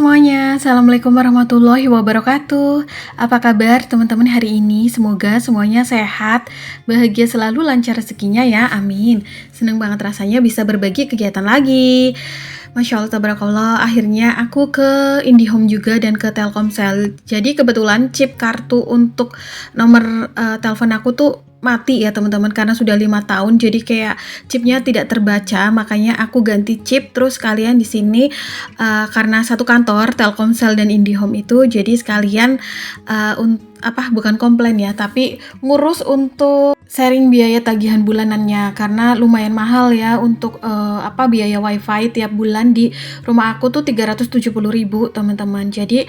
semuanya, Assalamualaikum warahmatullahi wabarakatuh. Apa kabar teman-teman hari ini? Semoga semuanya sehat, bahagia selalu, lancar rezekinya ya, amin. Seneng banget rasanya bisa berbagi kegiatan lagi. Masya Allah, tabarakallah, akhirnya aku ke IndiHome juga dan ke Telkomsel. Jadi kebetulan chip kartu untuk nomor telepon aku tuh mati ya teman-teman, karena sudah 5 tahun, jadi kayak chipnya tidak terbaca, makanya aku ganti chip. Terus kalian di sini karena satu kantor Telkomsel dan IndiHome itu, jadi sekalian bukan komplain ya, tapi ngurus untuk sharing biaya tagihan bulanannya, karena lumayan mahal ya untuk biaya wifi tiap bulan di rumah aku tuh 370.000 teman-teman. Jadi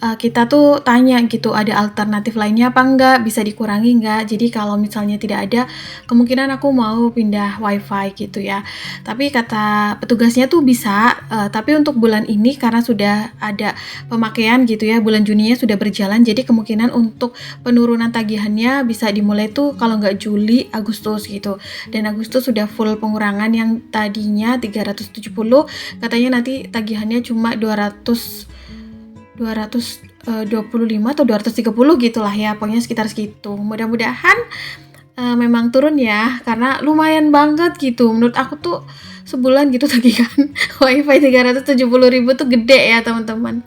kita tuh tanya gitu, ada alternatif lainnya apa enggak, bisa dikurangi enggak. Jadi kalau misalnya tidak ada, kemungkinan aku mau pindah wifi gitu ya. Tapi kata petugasnya tuh bisa, tapi untuk bulan ini karena sudah ada pemakaian gitu ya, bulan Juninya sudah berjalan, jadi kemungkinan untuk penurunan tagihannya bisa dimulai tuh kalau nggak Juli, Agustus gitu. Dan Agustus sudah full pengurangan, yang tadinya 370 katanya nanti tagihannya cuma 225 atau 230 gitulah ya, pokoknya sekitar segitu. Mudah-mudahan memang turun ya, karena lumayan banget gitu menurut aku tuh. Sebulan gitu tagihan wifi 370.000 tuh gede ya teman-teman.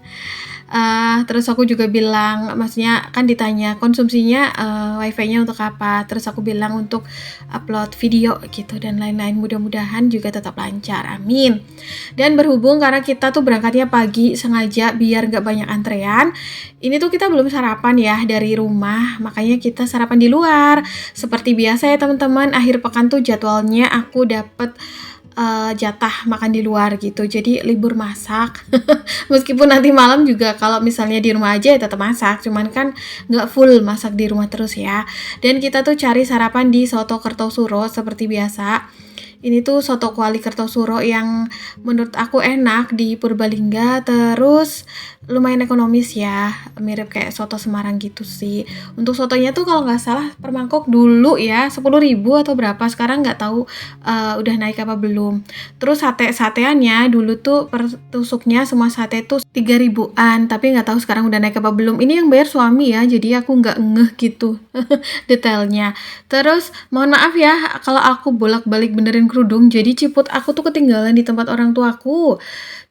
Terus aku juga bilang, maksudnya kan ditanya konsumsinya wifi-nya untuk apa, terus aku bilang untuk upload video gitu dan lain-lain. Mudah-mudahan juga tetap lancar, amin. Dan berhubung karena kita tuh berangkatnya pagi sengaja biar gak banyak antrean, ini tuh kita belum sarapan ya dari rumah, makanya kita sarapan di luar seperti biasa ya teman-teman. Akhir pekan tuh jadwalnya aku dapet jatah makan di luar gitu, jadi libur masak. Meskipun nanti malam juga kalau misalnya di rumah aja ya tetap masak, cuman kan nggak full masak di rumah terus ya. Dan kita tuh cari sarapan di Soto Kertosuro seperti biasa. Ini tuh soto kuali Kertosuro yang menurut aku enak di Purbalingga, terus lumayan ekonomis ya, mirip kayak soto Semarang gitu sih. Untuk sotonya tuh kalau nggak salah per mangkok dulu ya 10.000 atau berapa, sekarang nggak tahu udah naik apa belum. Terus sateannya dulu tuh per tusuknya semua sate tuh 3.000-an, tapi nggak tahu sekarang udah naik apa belum. Ini yang bayar suami ya, jadi aku nggak ngeh gitu detailnya. Terus mohon maaf ya kalau aku bolak-balik benerin kerudung, jadi ciput aku tuh ketinggalan di tempat orang tuaku.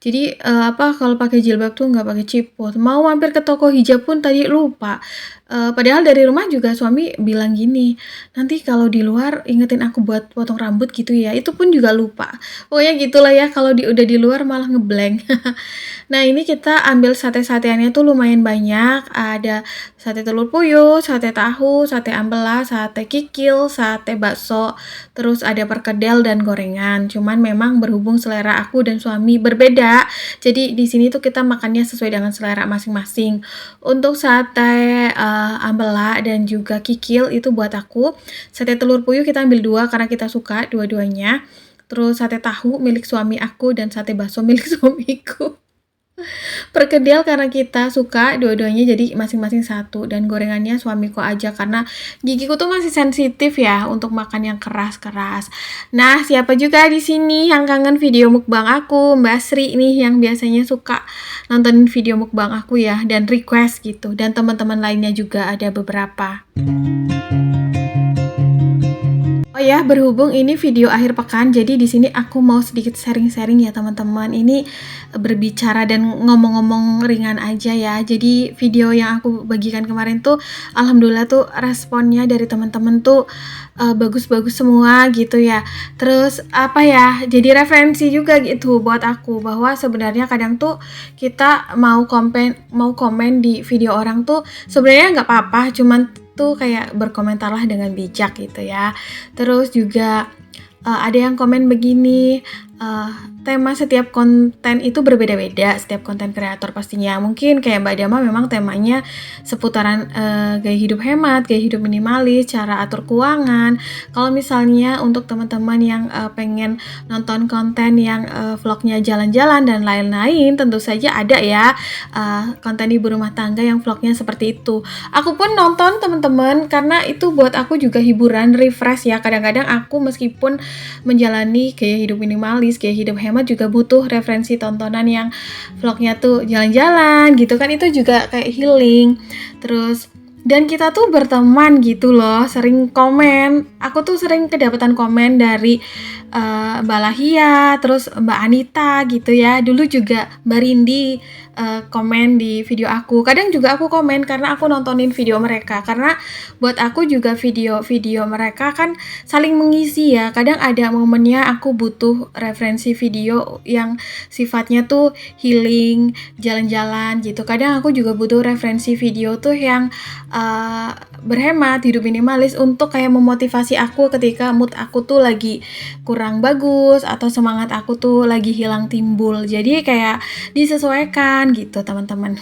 Jadi kalau pakai jilbab tuh nggak pakai ciput. Mau mampir ke toko hijab pun tadi lupa. Padahal dari rumah juga suami bilang gini, nanti kalau di luar ingetin aku buat potong rambut gitu ya. Itu pun juga lupa. Pokoknya gitulah ya, kalau udah di luar malah ngeblank. Nah ini kita ambil sate-sateannya tuh lumayan banyak. Ada sate telur puyuh, sate tahu, sate ampela, sate kikil, sate bakso, terus ada perkedel dan gorengan. Cuman memang berhubung selera aku dan suami berbeda, jadi di sini tuh kita makannya sesuai dengan selera masing-masing. Untuk sate ampela dan juga kikil itu buat aku. Sate telur puyuh kita ambil 2 karena kita suka dua-duanya. Terus sate tahu milik suami aku dan sate bakso milik suamiku. Perkedel karena kita suka dua-duanya, jadi masing-masing 1, dan gorengannya suamiku aja karena gigiku tuh masih sensitif ya untuk makan yang keras-keras. Nah, siapa juga di sini yang kangen video mukbang aku? Mbak Sri nih yang biasanya suka nontonin video mukbang aku ya, dan request gitu, dan teman-teman lainnya juga ada beberapa. Oh ya, berhubung ini video akhir pekan, jadi di sini aku mau sedikit sharing-sharing ya teman-teman. Ini berbicara dan ngomong-ngomong ringan aja ya. Jadi video yang aku bagikan kemarin tuh alhamdulillah tuh responnya dari teman-teman tuh bagus-bagus semua gitu ya. Terus jadi referensi juga gitu buat aku, bahwa sebenarnya kadang tuh kita mau komen di video orang tuh sebenarnya nggak apa-apa, cuman tuh kayak berkomentarlah dengan bijak gitu ya. Terus juga ada yang komen begini, tema setiap konten itu berbeda-beda, setiap konten kreator pastinya. Mungkin kayak Mbak Dama memang temanya seputaran gaya hidup hemat, gaya hidup minimalis, cara atur keuangan. Kalau misalnya untuk teman-teman yang pengen nonton konten yang vlognya jalan-jalan dan lain-lain, tentu saja ada ya konten ibu rumah tangga yang vlognya seperti itu. Aku pun nonton teman-teman, karena itu buat aku juga hiburan, refresh ya. Kadang-kadang aku meskipun menjalani gaya hidup minimalis, minimalis, gaya hidup hemat juga butuh referensi tontonan yang vlognya tuh jalan-jalan gitu kan, itu juga kayak healing. Terus dan kita tuh berteman gitu loh, sering komen. Aku tuh sering kedapatan komen dari Mbak Lahia, terus Mbak Anita gitu ya. Dulu juga Mbak Rindi komen di video aku. Kadang juga aku komen karena aku nontonin video mereka. Karena buat aku juga video-video mereka kan saling mengisi ya. Kadang ada momennya aku butuh referensi video yang sifatnya tuh healing, jalan-jalan gitu. Kadang aku juga butuh referensi video tuh yang berhemat, hidup minimalis untuk kayak memotivasi aku ketika mood aku tuh lagi kurang bagus atau semangat aku tuh lagi hilang timbul. Jadi kayak disesuaikan gitu, teman-teman.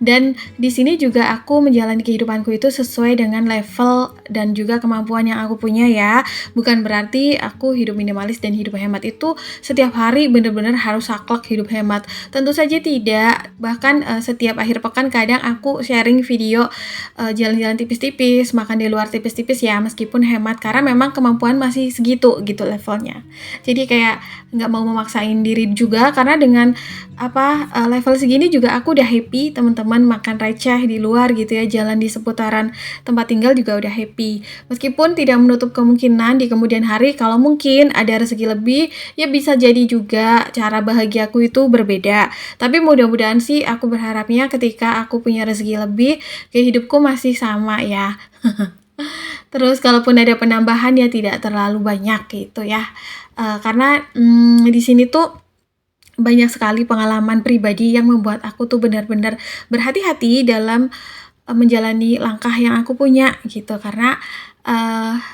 Dan di sini juga aku menjalani kehidupanku itu sesuai dengan level dan juga kemampuan yang aku punya ya. Bukan berarti aku hidup minimalis dan hidup hemat itu setiap hari bener-bener harus saklek hidup hemat. Tentu saja tidak. Bahkan setiap akhir pekan kadang aku sharing video jalan-jalan tipis-tipis, makan di luar tipis-tipis ya, meskipun hemat karena memang kemampuan masih segitu gitu levelnya. Jadi kayak nggak mau memaksain diri juga karena dengan level segini juga aku udah happy, teman-teman, makan receh di luar gitu ya, jalan di seputaran tempat tinggal juga udah happy. Meskipun tidak menutup kemungkinan di kemudian hari kalau mungkin ada rezeki lebih, ya bisa jadi juga cara bahagiaku itu berbeda. Tapi mudah-mudahan sih aku berharapnya ketika aku punya rezeki lebih, gaya hidupku masih sama ya. Terus kalaupun ada penambahan ya tidak terlalu banyak gitu ya. Karena di sini tuh banyak sekali pengalaman pribadi yang membuat aku tuh benar-benar berhati-hati dalam menjalani langkah yang aku punya gitu. Karena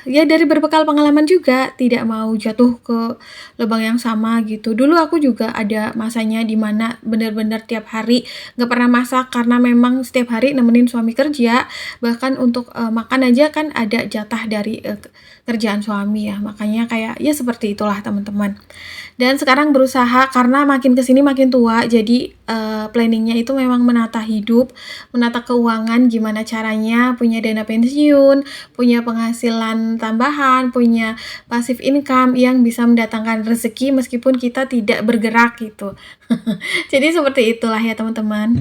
ya dari berbekal pengalaman juga tidak mau jatuh ke lubang yang sama gitu. Dulu aku juga ada masanya di mana benar-benar tiap hari nggak pernah masak karena memang setiap hari nemenin suami kerja. Bahkan untuk makan aja kan ada jatah dari kerjaan suami ya. Makanya kayak ya seperti itulah, teman-teman. Dan sekarang berusaha karena makin kesini makin tua, jadi planningnya itu memang menata hidup, menata keuangan, gimana caranya punya dana pensiun, punya penghasilan tambahan, punya passive income yang bisa mendatangkan rezeki meskipun kita tidak bergerak gitu. Jadi seperti itulah ya, teman-teman.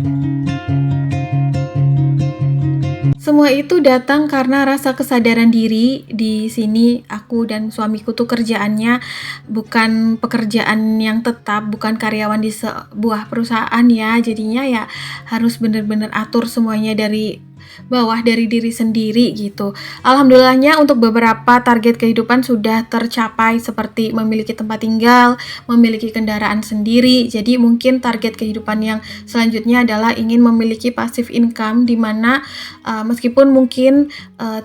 Semua itu datang karena rasa kesadaran diri. Di sini aku dan suamiku tuh kerjaannya bukan pekerjaan yang tetap, bukan karyawan di sebuah perusahaan ya. Jadinya ya harus bener-bener atur semuanya dari bawah, dari diri sendiri gitu. Alhamdulillahnya untuk beberapa target kehidupan sudah tercapai seperti memiliki tempat tinggal, memiliki kendaraan sendiri. Jadi mungkin target kehidupan yang selanjutnya adalah ingin memiliki passive income di mana meskipun mungkin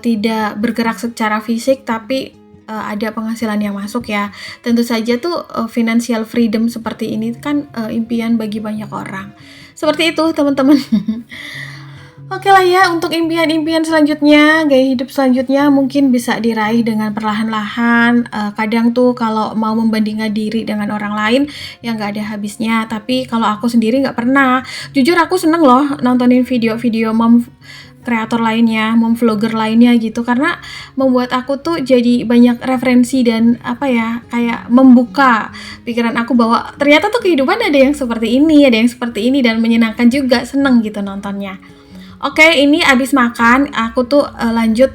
tidak bergerak secara fisik tapi ada penghasilan yang masuk ya. Tentu saja tuh financial freedom seperti ini kan impian bagi banyak orang. Seperti itu, teman-teman. Oke lah ya, untuk impian-impian selanjutnya, gaya hidup selanjutnya mungkin bisa diraih dengan perlahan-lahan. Kadang tuh kalau mau membandingkan diri dengan orang lain, ya nggak ada habisnya. Tapi kalau aku sendiri nggak pernah. Jujur aku seneng loh nontonin video-video mom kreator lainnya, mom vlogger lainnya gitu. Karena membuat aku tuh jadi banyak referensi dan kayak membuka pikiran aku bahwa ternyata tuh kehidupan ada yang seperti ini, ada yang seperti ini, dan menyenangkan juga, seneng gitu nontonnya. Oke, ini abis makan, aku tuh lanjut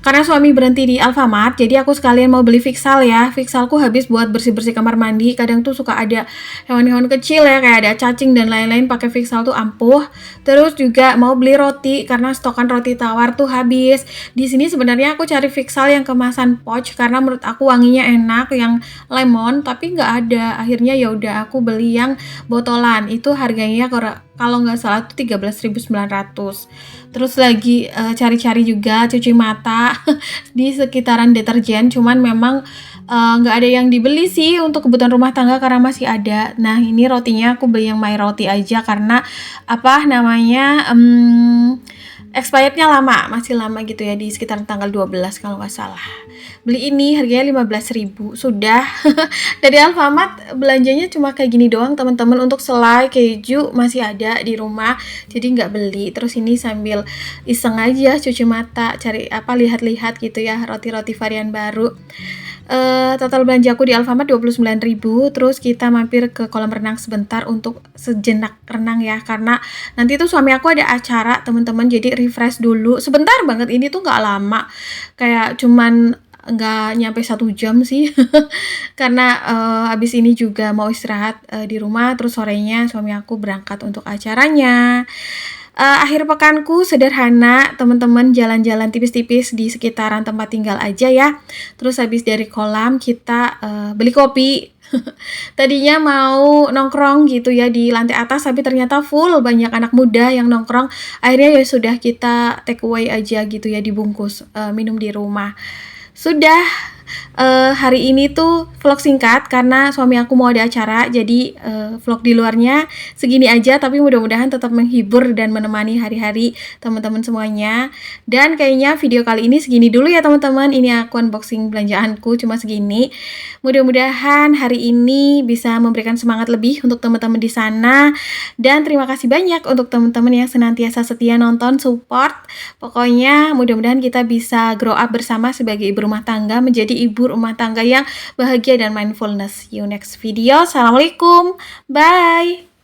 karena suami berhenti di Alfamart, jadi aku sekalian mau beli Fixal ya. Fixalku habis buat bersih-bersih kamar mandi. Kadang tuh suka ada hewan-hewan kecil ya, kayak ada cacing dan lain-lain, pakai Fixal tuh ampuh. Terus juga mau beli roti karena stokan roti tawar tuh habis. Di sini sebenarnya aku cari Fixal yang kemasan pouch karena menurut aku wanginya enak, yang lemon, tapi nggak ada. Akhirnya ya udah aku beli yang botolan. Itu harganya kalau nggak salah tuh 13.900. Terus lagi cari-cari juga cuci mata di sekitaran deterjen, cuman memang nggak ada yang dibeli sih untuk kebutuhan rumah tangga karena masih ada. Nah, ini rotinya aku beli yang My Roti aja karena expirednya lama, masih lama gitu ya, di sekitar tanggal 12 kalau nggak salah. Beli ini harganya 15.000. Sudah. Dari Alfamart belanjanya cuma kayak gini doang, teman-teman. Untuk selai keju masih ada di rumah, jadi nggak beli. Terus ini sambil iseng aja cuci mata, cari lihat-lihat gitu ya, roti-roti varian baru. Total belanjaku di Alfamart 29.000, terus kita mampir ke kolam renang sebentar untuk sejenak renang ya, karena nanti tuh suami aku ada acara teman-teman, jadi refresh dulu. Sebentar banget, ini tuh nggak lama, kayak cuman nggak nyampe 1 jam sih. Karena habis ini juga mau istirahat di rumah, terus sorenya suami aku berangkat untuk acaranya. Akhir pekanku sederhana, teman-teman, jalan-jalan tipis-tipis di sekitaran tempat tinggal aja ya. Terus habis dari kolam kita beli kopi. Tadinya mau nongkrong gitu ya di lantai atas, tapi ternyata full banyak anak muda yang nongkrong. Akhirnya ya sudah, kita take away aja gitu ya, dibungkus minum di rumah. Sudah, hari ini tuh vlog singkat karena suami aku mau ada acara, jadi vlog di luarnya segini aja, tapi mudah-mudahan tetap menghibur dan menemani hari-hari teman-teman semuanya. Dan kayaknya video kali ini segini dulu ya teman-teman, ini aku unboxing belanjaanku cuma segini. Mudah-mudahan hari ini bisa memberikan semangat lebih untuk teman-teman di sana, dan terima kasih banyak untuk teman-teman yang senantiasa setia nonton, support. Pokoknya mudah-mudahan kita bisa grow up bersama sebagai ibu rumah tangga, menjadi ibu rumah tangga yang bahagia dan mindfulness. See you next video. Assalamualaikum. Bye.